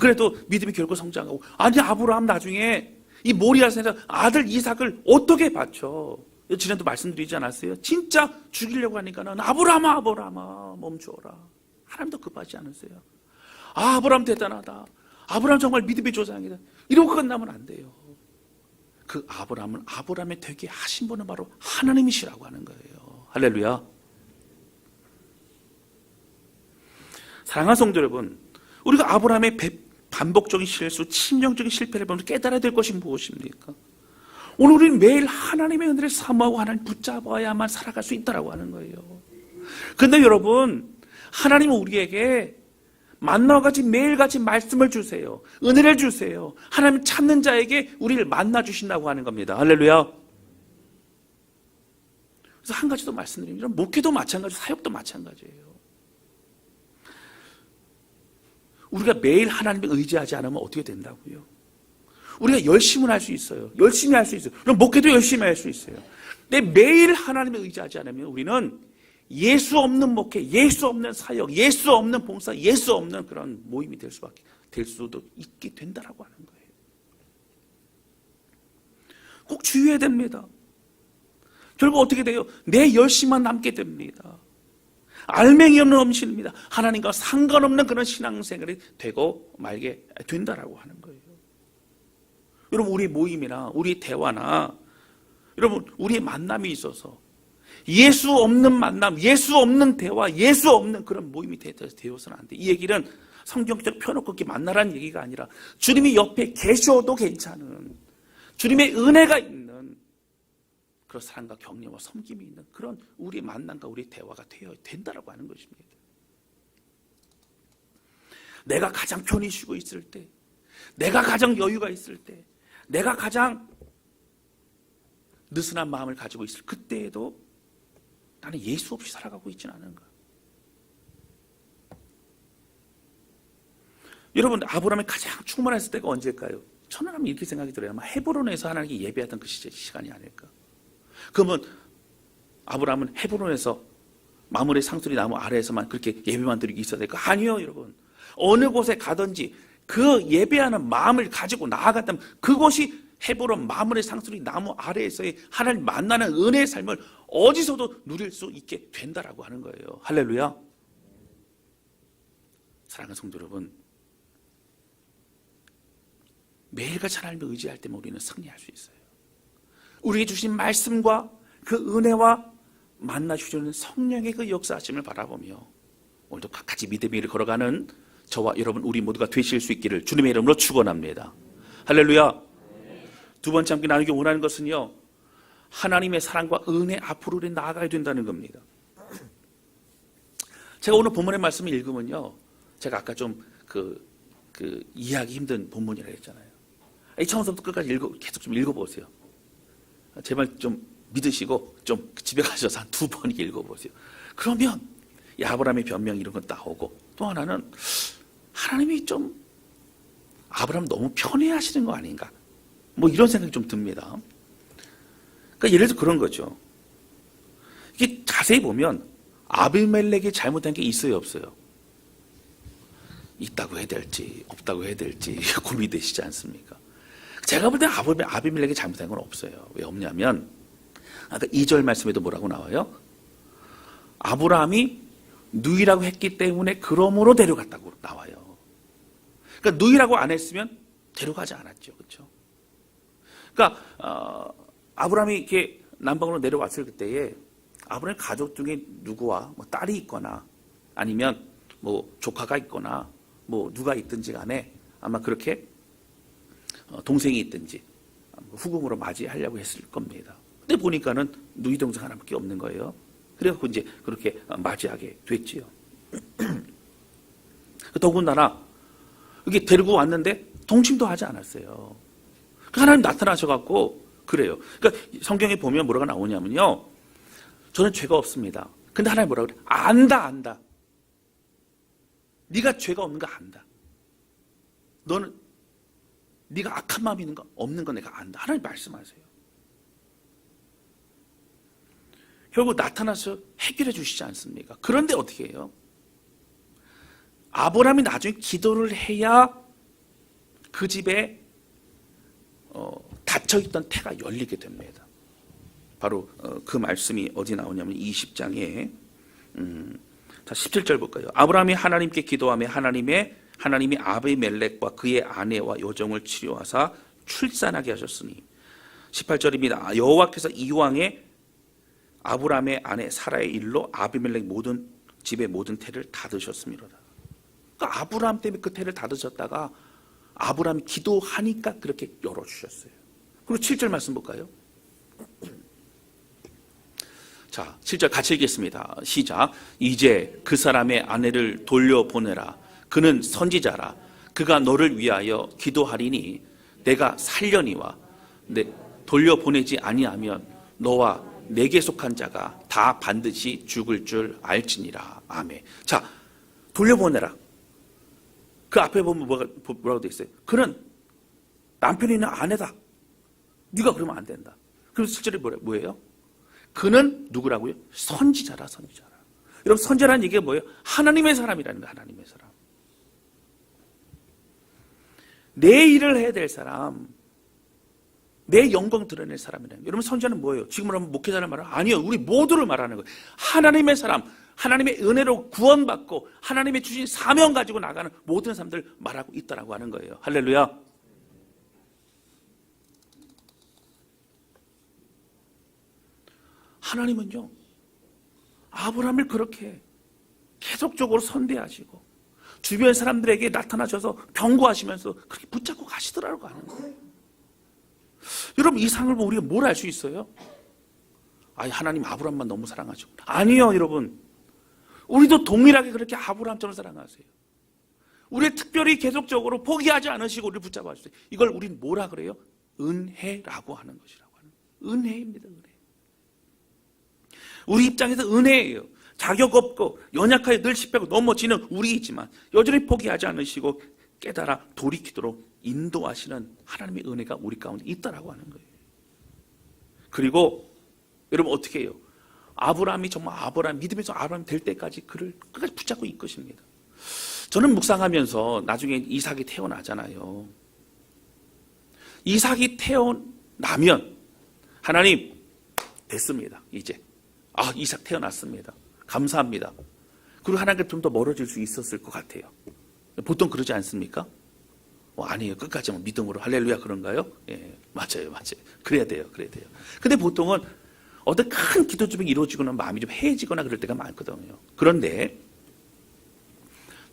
그래도 믿음이 결코 성장하고 아니 아브라함 나중에 이 모리아산에서 아들 이삭을 어떻게 바쳐? 지난도 말씀드리지 않았어요? 진짜 죽이려고 하니까는 아브라함아 멈춰라. 하나님도 급하지 않으세요? 아브라함 대단하다. 아브라함 정말 믿음의 조상이다. 이러고 끝나면 안 돼요. 그 아브라함은 아브라함이 되게 하신 분은 바로 하나님이시라고 하는 거예요. 할렐루야. 사랑하는 성도 여러분, 우리가 아브라함의 반복적인 실수, 치명적인 실패를 보면서 깨달아야 될 것이 무엇입니까? 오늘 우리는 매일 하나님의 은혜를 사모하고 하나님 붙잡아야만 살아갈 수 있다고 하는 거예요. 그런데 여러분, 하나님은 우리에게 만나와 같이 매일같이 말씀을 주세요. 은혜를 주세요. 하나님 찾는 자에게 우리를 만나 주신다고 하는 겁니다. 할렐루야. 그래서 한 가지 더 말씀드립니다. 목회도 마찬가지고 사역도 마찬가지예요. 우리가 매일 하나님을 의지하지 않으면 어떻게 된다고요? 우리가 열심히 할 수 있어요. 열심히 할 수 있어요. 그럼 목회도 열심히 할 수 있어요. 근데 매일 하나님을 의지하지 않으면 우리는 예수 없는 목회, 예수 없는 사역, 예수 없는 봉사, 예수 없는 그런 모임이 될 수도 있게 된다라고 하는 거예요. 꼭 주의해야 됩니다. 결국 어떻게 돼요? 내 열심만 남게 됩니다. 알맹이 없는 음식입니다. 하나님과 상관없는 그런 신앙생활이 되고 말게 된다라고 하는 거예요. 여러분 우리 모임이나 우리 대화나 여러분 우리의 만남이 있어서 예수 없는 만남, 예수 없는 대화, 예수 없는 그런 모임이 되어서는 안 돼. 이 얘기는 성경적으로 펴놓고 이렇게 만나라는 얘기가 아니라 주님이 옆에 계셔도 괜찮은 주님의 은혜가 있는 그런 사랑과 격려와 섬김이 있는 그런 우리 만남과 우리 대화가 되어야 된다라고 하는 것입니다. 내가 가장 편히 쉬고 있을 때, 내가 가장 여유가 있을 때, 내가 가장 느슨한 마음을 가지고 있을 그때에도 나는 예수 없이 살아가고 있지는 않은가. 여러분 아브라함이 가장 충만했을 때가 언제일까요? 저는 하면 이렇게 생각이 들어요. 아마 헤브론에서 하나님께 예배하던 그 시간이 아닐까. 그러면 아브라함은 헤브론에서 마므레 상수리 나무 아래에서만 그렇게 예배만 드리고 있어야 될까? 아니요 여러분. 어느 곳에 가든지 그 예배하는 마음을 가지고 나아갔다면 그곳이 헤브론 마므레 상수리 나무 아래에서의 하나님 만나는 은혜의 삶을 어디서도 누릴 수 있게 된다라고 하는 거예요. 할렐루야. 사랑하는 성도 여러분, 매일같이 하나님을 의지할 때만 우리는 승리할 수 있어요. 우리에게 주신 말씀과 그 은혜와 만나 주시는 성령의 그 역사하심을 바라보며 오늘도 같이 믿음의 길을 걸어가는 저와 여러분 우리 모두가 되실 수 있기를 주님의 이름으로 축원합니다. 할렐루야. 두 번째 함께 나누기 원하는 것은요, 하나님의 사랑과 은혜 앞으로 우리 나아가야 된다는 겁니다. 제가 오늘 본문의 말씀을 읽으면요, 제가 아까 좀 이해하기 힘든 본문이라 했잖아요. 처음부터 끝까지 계속 좀 읽어보세요. 제발 좀 믿으시고 좀 집에 가셔서 한 2번 읽어보세요. 그러면 이 아브라함의 변명 이런 건 나오고, 또 하나는 하나님이 좀 아브라함 너무 편애하시는 거 아닌가, 뭐 이런 생각이 좀 듭니다. 그러니까 예를 들어 그런 거죠. 이게 자세히 보면 아비멜렉이 잘못한 게 있어요, 없어요? 있다고 해야 될지 없다고 해야 될지 고민이 되시지 않습니까? 제가 볼 때 아비멜렉이 잘못한 건 없어요. 왜 없냐면 아까 2절 말씀에도 뭐라고 나와요? 아브라함이 누이라고 했기 때문에 그러므로 데려갔다고 나와요. 그러니까 누이라고 안 했으면 데려가지 않았죠. 그렇죠? 그러니까 아브라함이 이렇게 남방으로 내려왔을 그때에 아브라함 가족 중에 누구와 뭐 딸이 있거나 아니면 뭐 조카가 있거나 뭐 누가 있든지 간에 아마 그렇게 동생이 있든지 후궁으로 맞이하려고 했을 겁니다. 근데 보니까는 누이 동생 하나밖에 없는 거예요. 그래서 이제 그렇게 맞이하게 됐지요. 더군다나 여기 데리고 왔는데 동침도 하지 않았어요. 하나님 나타나셔갖고 그래요. 그러니까 성경에 보면 뭐라고 나오냐면요. 저는 죄가 없습니다. 근데 하나님 뭐라고 그래? 안다. 네가 죄가 없는 거 안다. 너는 네가 악한 마음이 있는 거 없는 거 내가 안다. 하나님 말씀하세요. 결국 나타나서 해결해 주시지 않습니까? 그런데 어떻게 해요? 아브라함이 나중에 기도를 해야 그 집에 닫혀있던 태가 열리게 됩니다. 바로 그 말씀이 어디 나오냐면 20장에 17절 볼까요? 아브라함이 하나님께 기도하며 하나님이 아비멜렉과 그의 아내와 여종을 치료하사 출산하게 하셨으니 18절입니다. 여호와께서 이왕에 아브라함의 아내 사라의 일로 아비멜렉 모든 집의 모든 태를 닫으셨습니다. 그러니까 아브라함 때문에 그 태를 닫으셨다가 아브라함이 기도하니까 그렇게 열어주셨어요. 그리고 7절 말씀 볼까요? 자, 7절 같이 읽겠습니다. 시작. 이제 그 사람의 아내를 돌려보내라. 그는 선지자라. 그가 너를 위하여 기도하리니 내가 살려니와 돌려보내지 아니하면 너와 내게 속한 자가 다 반드시 죽을 줄 알지니라. 아멘. 자, 돌려보내라. 그 앞에 보면 뭐라고 되어 있어요? 그는 남편이 있는 아내다. 네가 그러면 안 된다. 그럼 실제로 뭐예요? 그는 누구라고요? 선지자라. 여러분, 선지자라는 얘기가 뭐예요? 하나님의 사람이라는 거예요. 하나님의 사람. 내 일을 해야 될 사람, 내 영광 드러낼 사람이라는 거예요. 여러분, 선지자는 뭐예요? 지금 말하면 목회자를 말하는 아니요, 우리 모두를 말하는 거예요. 하나님의 사람, 하나님의 은혜로 구원받고 하나님의 주신 사명 가지고 나가는 모든 사람들 말하고 있다라고 하는 거예요. 할렐루야. 하나님은요, 아브라함을 그렇게 계속적으로 선대하시고 주변 사람들에게 나타나셔서 경고하시면서 그렇게 붙잡고 가시더라고 하는 거예요. 여러분, 이 상을 보고 우리가 뭘 알 수 있어요? 아니, 하나님 아브라함만 너무 사랑하시고. 아니요, 여러분. 우리도 동일하게 그렇게 아브라함처럼 사랑하세요. 우리 특별히 계속적으로 포기하지 않으시고 우리를 붙잡아 주세요. 이걸 우린 뭐라 그래요? 은혜라고 하는 것이라고 하는 거예요. 은혜입니다. 은혜. 우리 입장에서 은혜예요. 자격 없고 연약하게 늘 실패하고 넘어지는 우리이지만 여전히 포기하지 않으시고 깨달아 돌이키도록 인도하시는 하나님의 은혜가 우리 가운데 있다라고 하는 거예요. 그리고 여러분 어떻게 해요? 아브라함이 정말 믿음에서 아브라함이 될 때까지 그를 끝까지 붙잡고 이끄십니다. 저는 묵상하면서 나중에 이삭이 태어나잖아요. 이삭이 태어나면 하나님 됐습니다. 이제 이삭 태어났습니다. 감사합니다. 그리고 하나님께 좀 더 멀어질 수 있었을 것 같아요. 보통 그러지 않습니까? 아니에요. 끝까지 믿음으로 할렐루야 그런가요? 예, 맞아요. 그래야 돼요. 근데 보통은 어떤 큰 기도 좀 이루어지거나 마음이 좀 해지거나 그럴 때가 많거든요. 그런데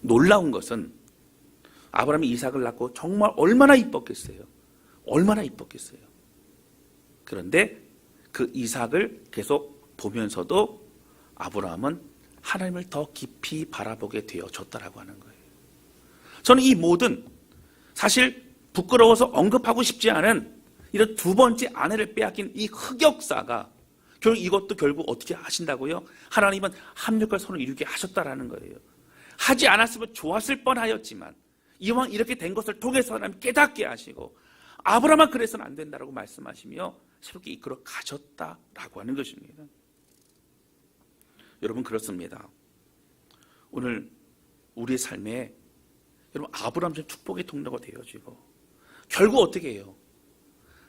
놀라운 것은 아브라함이 이삭을 낳고 정말 얼마나 이뻤겠어요. 그런데 그 이삭을 계속 보면서도 아브라함은 하나님을 더 깊이 바라보게 되어졌다라고 하는 거예요. 저는 이 모든 사실 부끄러워서 언급하고 싶지 않은 이런 두 번째 아내를 빼앗긴 이 흑역사가 이것도 결국 어떻게 하신다고요? 하나님은 합력과 선을 이루게 하셨다라는 거예요. 하지 않았으면 좋았을 뻔하였지만 이왕 이렇게 된 것을 통해서 하나님 깨닫게 하시고 아브라함은 그래서는 안 된다라고 말씀하시며 새롭게 이끌어 가셨다라고 하는 것입니다. 여러분 그렇습니다. 오늘 우리의 삶에 여러분 아브라함처럼 축복의 통로가 되어지고 결국 어떻게 해요?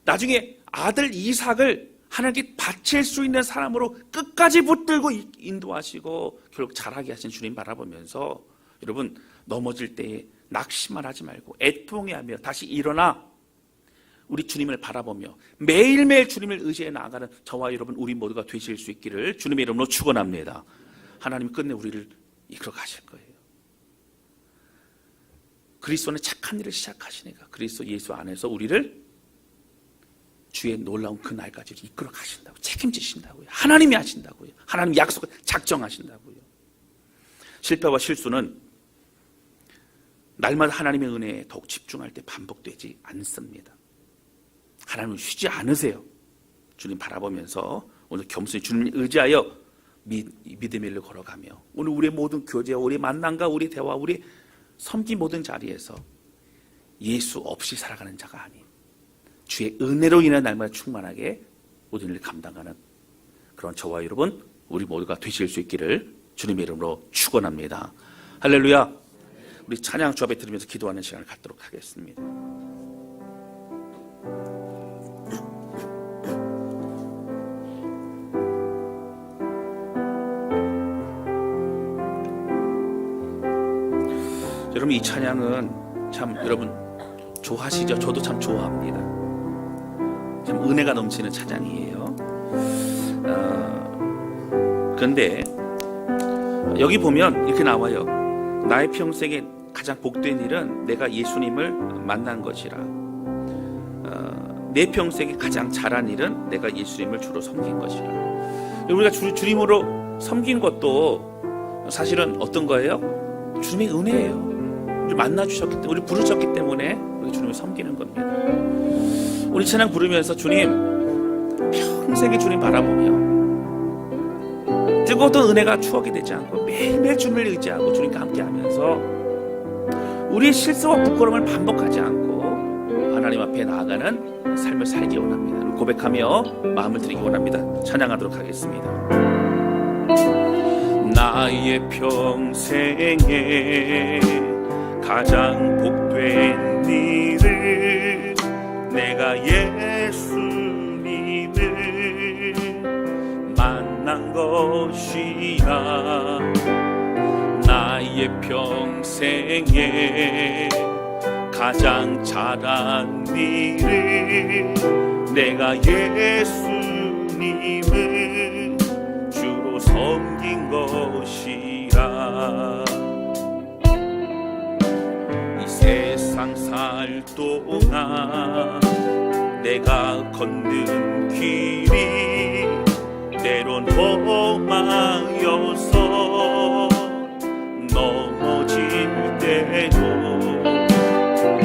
나중에 아들 이삭을 하나님께 바칠 수 있는 사람으로 끝까지 붙들고 인도하시고 결국 자라게 하신 주님 바라보면서 여러분 넘어질 때에 낙심만 하지 말고 애통해하며 다시 일어나 우리 주님을 바라보며 매일매일 주님을 의지해 나아가는 저와 여러분 우리 모두가 되실 수 있기를 주님의 이름으로 축원합니다. 하나님 끝내 우리를 이끌어 가실 거예요. 그리스도는 착한 일을 시작하시니까 그리스도 예수 안에서 우리를 주의 놀라운 그 날까지 이끌어 가신다고, 책임지신다고요. 하나님이 하신다고요. 하나님 약속을 작정하신다고요. 실패와 실수는 날마다 하나님의 은혜에 더욱 집중할 때 반복되지 않습니다. 하나님은 쉬지 않으세요. 주님 바라보면서 오늘 겸손히 주님을 의지하여 믿음의 일을 걸어가며 오늘 우리의 모든 교제와 우리 만남과 우리 대화, 우리 섬기 모든 자리에서 예수 없이 살아가는 자가 아닌 주의 은혜로 인해 날마다 충만하게 모든 일을 감당하는 그런 저와 여러분 우리 모두가 되실 수 있기를 주님의 이름으로 축원합니다. 할렐루야. 우리 찬양 주 앞에 들으면서 기도하는 시간을 갖도록 하겠습니다. 여러분 이 찬양은 참 여러분 좋아하시죠? 저도 참 좋아합니다. 참 은혜가 넘치는 찬양이에요. 그런데 여기 보면 이렇게 나와요. 나의 평생에 가장 복된 일은 내가 예수님을 만난 것이라. 내 평생에 가장 잘한 일은 내가 예수님을 주로 섬긴 것이라. 우리가 주님으로 섬긴 것도 사실은 어떤 거예요? 주님의 은혜예요. 우리 만나주셨기 때문에, 우리 부르셨기 때문에 우리 주님을 섬기는 겁니다. 우리 찬양 부르면서 주님, 평생에 주님 바라보며 뜨거웠던 은혜가 추억이 되지 않고 매일매일 주님을 의지하고 주님과 함께하면서 우리의 실수와 부끄러움을 반복하지 않고 하나님 앞에 나아가는 삶을 살기 원합니다. 고백하며 마음을 드리기 원합니다. 찬양하도록 하겠습니다. 나의 평생에 가장 복된 일을 내가 예수님을 만난 것이라. 나의 평생에 가장 잘한 일을 내가 예수님을 주로 섬긴 것이라. 세상 살 동안 내가 걷는 길이 때론 험하여서 넘어질 때도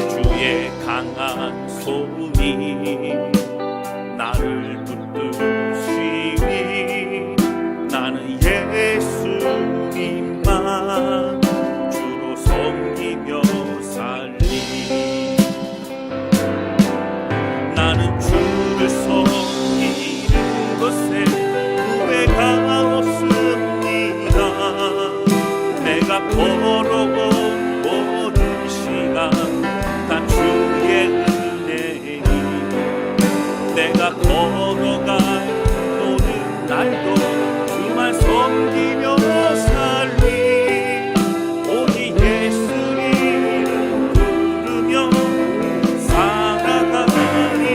주의 강한 손이 나를 붙드시니 나는 예수님만 주로 섬기며 나는 주를 섬기는 것에 후회가 없습니다. 내가 걸어온 모든 시간 다 주의 은혜니 내가 걸어갈 모든 날도 주만 섬기며 살리. 오직 예수님 부르며 살아가니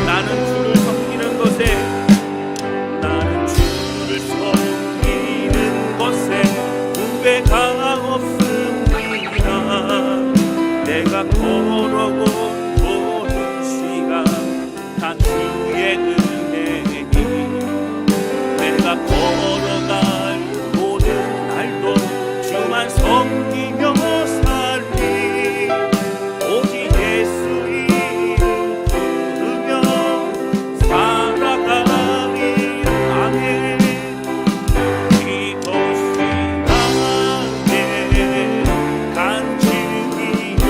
나는 주를 섬기는 것에 후회가 없습니다. 내가 걸어온 모든 시간 다 주의 은혜니 내가 걸어갈 모든 날도 주만 섬기며 살리. 오직 예수 이름 부르며 살아가니. 아멘. 이것이 나의 간증이요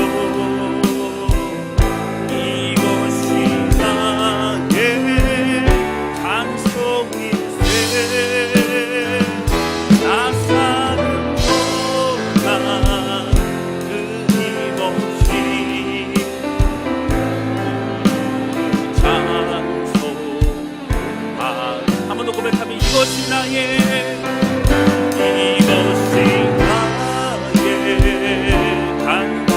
이것이 나의 찬송일세. 나 사는 동안 끊임없이 찬송. 한 번 더 고백하면 이것이 나의 이것이 나의 간증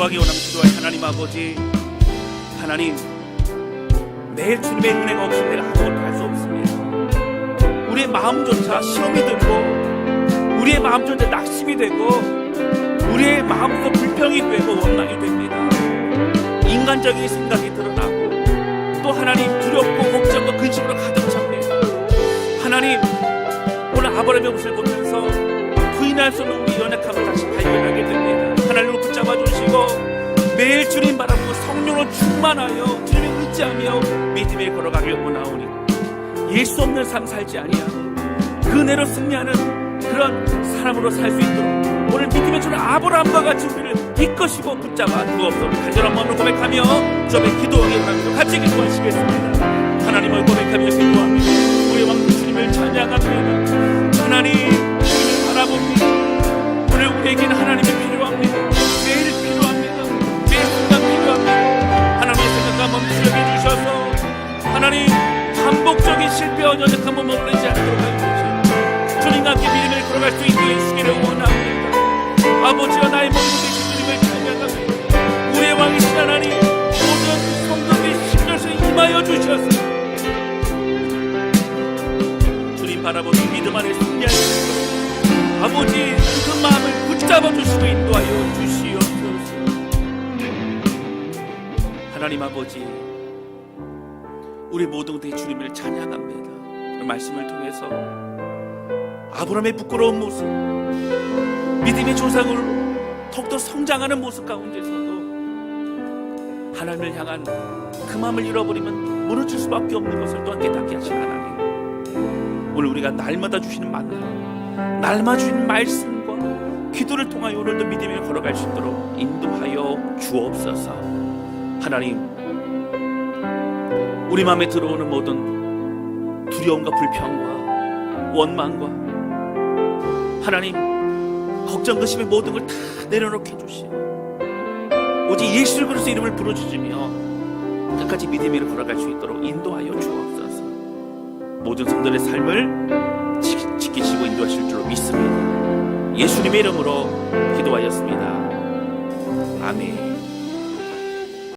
기도하기 원하면 기도할 하나님 아버지, 하나님, 매일 주님의 은혜가 없으면 내가 아무것도 할 수 없습니다. 우리의 마음조차 시험이 되고, 우리의 마음조차 낙심이 되고, 우리의 마음도 불평이 되고 원망이 됩니다. 인간적인 생각이 드러나고, 또 하나님 두렵고 걱정과 근심으로 가득 찹니다. 하나님, 오늘 아브라함의 모습을 보면서 부인할 수 없는 우리 연약함을 다시 발견하게 됩니다. 하나님을 붙잡아 주시고 매일 주님 바라보고 성령으로 충만하여 주님을 의지하며 믿음에 걸어가길 원하오니 예수 없는 삶 살지 아니하고 그 은혜로 승리하는 그런 사람으로 살 수 있도록 오늘 믿음의 주는 아브라함과 같이 우리를 이끄시고 붙잡아 두옵소서. 간절한 마음으로 고백하며 주 앞에 기도하기 원합니다. 같이 기도하시겠습니다. 하나님을 고백하며 기도합니다. 우리 왕 주님을 찬양합니다. 하나님 주님을 바라봅니다. 오늘 우리에게는 하나님이 필요합니다. 매일 필요합니다. 매일 순간 필요합니다. 하나님의 생각과 멈추게 해주셔서 하나님 반복적인 실패와 연약함을 머무르지 않도록 해주시고 주님과 함께 믿음을 걸어갈 수 있게 해주시기를 원합니다. 아버지와 나의 몸이 되신 주님을 찬양합니다. 우리의 왕이신 하나님 모든 성도의 심령에서 임하여 주셔서 주님 바라보며 믿음 안에 승리할 수 있도록 아버지 그 마음을 붙잡아 주시고 인도하여 주시옵소서. 하나님 아버지, 우리 모두 다 주님을 찬양합니다. 그 말씀을 통해서 아브라함의 부끄러운 모습, 믿음의 조상으로 더욱더 성장하는 모습 가운데서도 하나님을 향한 그 마음을 잃어버리면 무너질 수밖에 없는 것을 또한 깨닫게 하신 하나님, 오늘 우리가 날마다 주시는 만나, 날마다 주시는 말씀과 기도를 통하여 오늘도 믿음을 걸어갈 수 있도록 인도하여 주옵소서. 하나님, 우리 마음에 들어오는 모든 두려움과 불평과 원망과 하나님 걱정, 근심의 모든 걸 다 내려놓게 해주시고 오직 예수 그리스도의 이름을 부르짖으며 끝까지 믿음의 일을 걸어갈 수 있도록 인도하여 주옵소서. 모든 성도의 삶을 지키시고 인도하실 줄로 믿습니다. 예수님의 이름으로 기도하였습니다. 아멘.